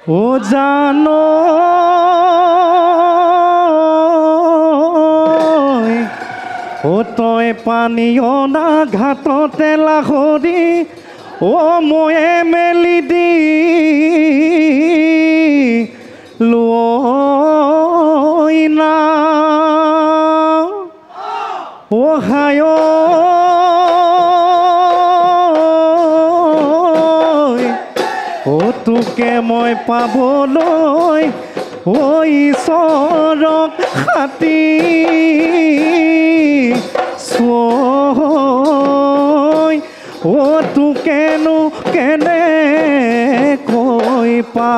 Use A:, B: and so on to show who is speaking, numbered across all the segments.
A: ও জানো ও তই পানী অনা ঘাটতে লাহৰি ও ময়ে মেলি দি লৈ না ও হায় ও তোকে মই পাবলৈ ও ঈশ্বৰক খাতি চৈ ও তোকেনো কেনেকৈ পা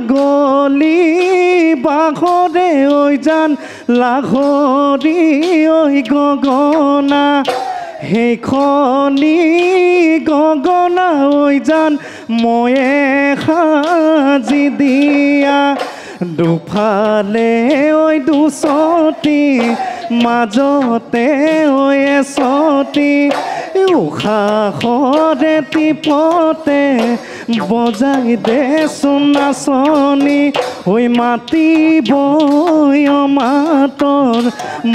A: গলি বাঘৰে ঐ জান লাহৰি ঐ গগনা সেইখনি গগনা ঐ জান ময়ে সাজি দিয়া দুফালে ঐ দুচতি মাজতে ঐ এচতি উশাহৰে টিপতে বজাই দেচোন নাচনি ঐ মাতিবই অমাতৰ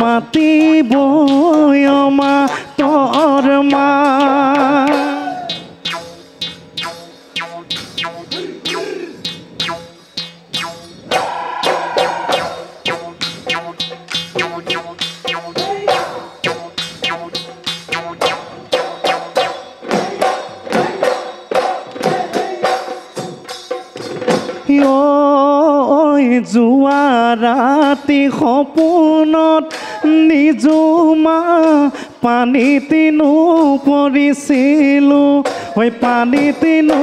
A: মাতিবই অমাতৰ মা যোৱা ৰাতি সপোনত নিজুমা পানীতিনো পৰিছিলোঁ ঐ পানীতিনো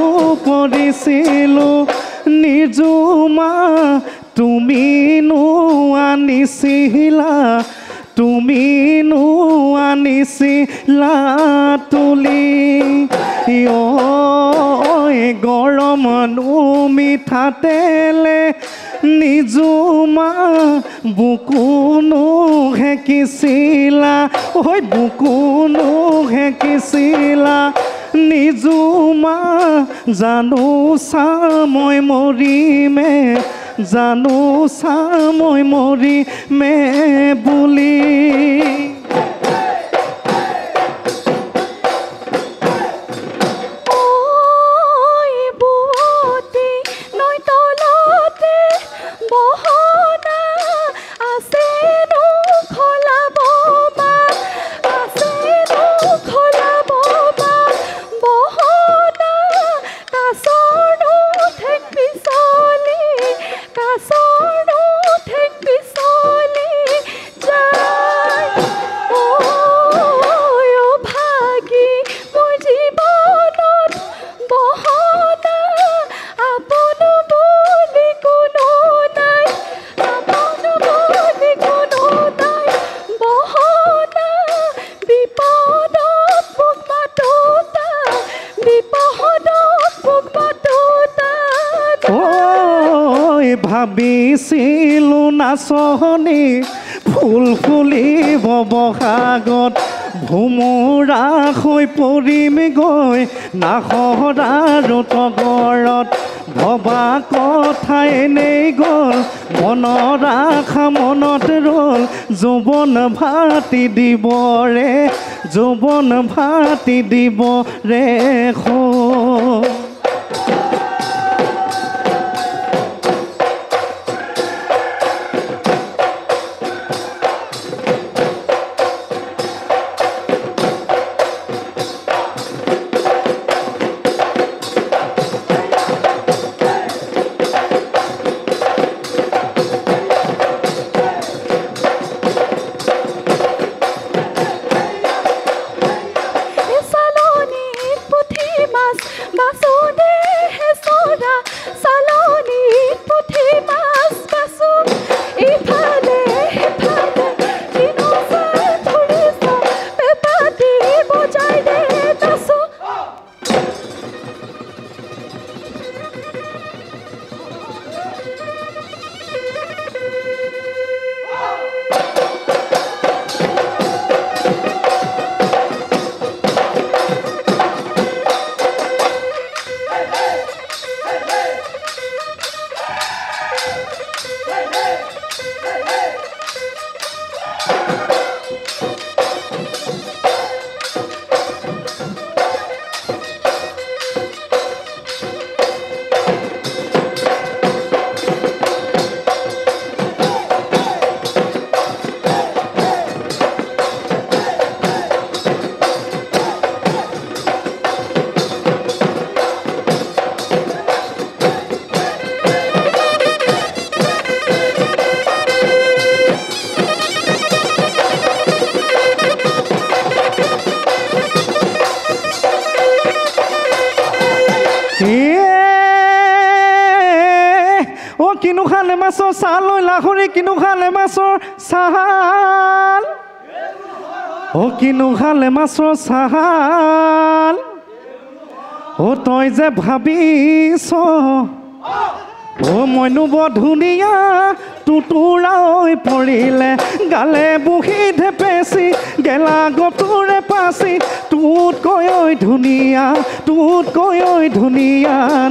A: পৰিছিলোঁ নিজুমা তুমিনো আনিছিলা তুমিনো আনিছিলা তুলি গৰম মিঠাতেলে নিজুমা বুকুনো হেকিছিলা ঐ বুকুনো হেকিছিলা নিজুমা জানো চা মই মৰিমে জানো চা মই মৰিমে বুলি ভাবিছিলোঁ নাচনি ফুল ফুলিব বহাগত ভোমোৰা হৈ পৰিম গৈ নাহৰৰ তগৰত ভবা কথা এনেই গ'ল মনৰ আশা মনত ৰ'ল যৌৱন ভাতি দিব ৰে যৌৱন ভাতি দিব ৰে কিনো খালে মাছৰ ছাল লাহৰি কিনো খালে মাছৰ ছাল কিনো খালে মাছৰ ছাল তই যে ভাবিছ মইনো বৰ ধুনীয়া টুটুৰাই পৰিলে গালে বুহি ঢেপেচি গেলা গটোৰে পাচি তোতকৈ ধুনীয়া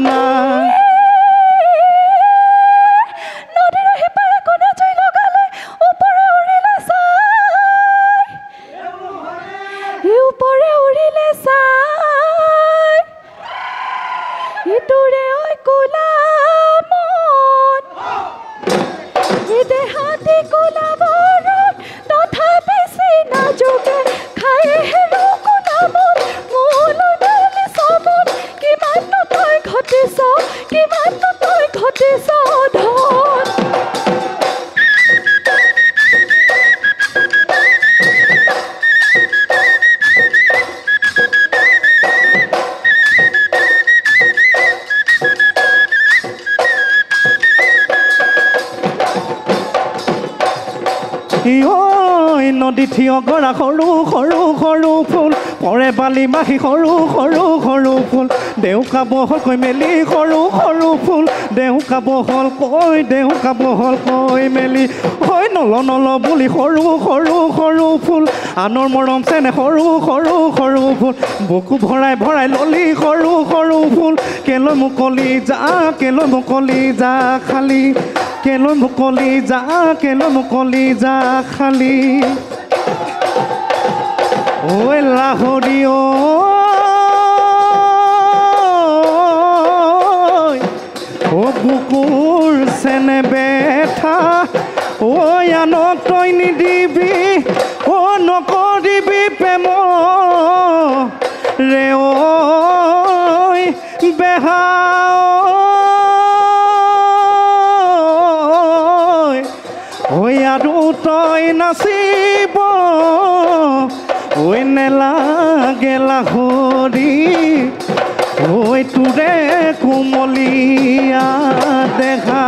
A: না নদী থিয় কৰা সৰু সৰু সৰু ফুল পৰে বালি মাখি সৰু সৰু সৰু ফুল দেউকা বহলকৈ মেলি সৰু সৰু ফুল দেউকা বহলকৈ মেলি হয় নল নল বুলি সৰু সৰু সৰু ফুল আনৰ মৰম চেনে সৰু সৰু সৰু ফুল বুকু ভৰাই ভৰাই ললি সৰু সৰু ফুল কেলৈ মুকলি যা খালি কেলৈ মুকলি যা খালি ঐ লাহৰি বুকুৰ চেনে বেঠা আনক তই নিদিবি নকৰিবি প্ৰেম ৰে বেহা আৰু তই নাচিব নেলাগে লাহৰি তোৰে কোমলীয়া দেখা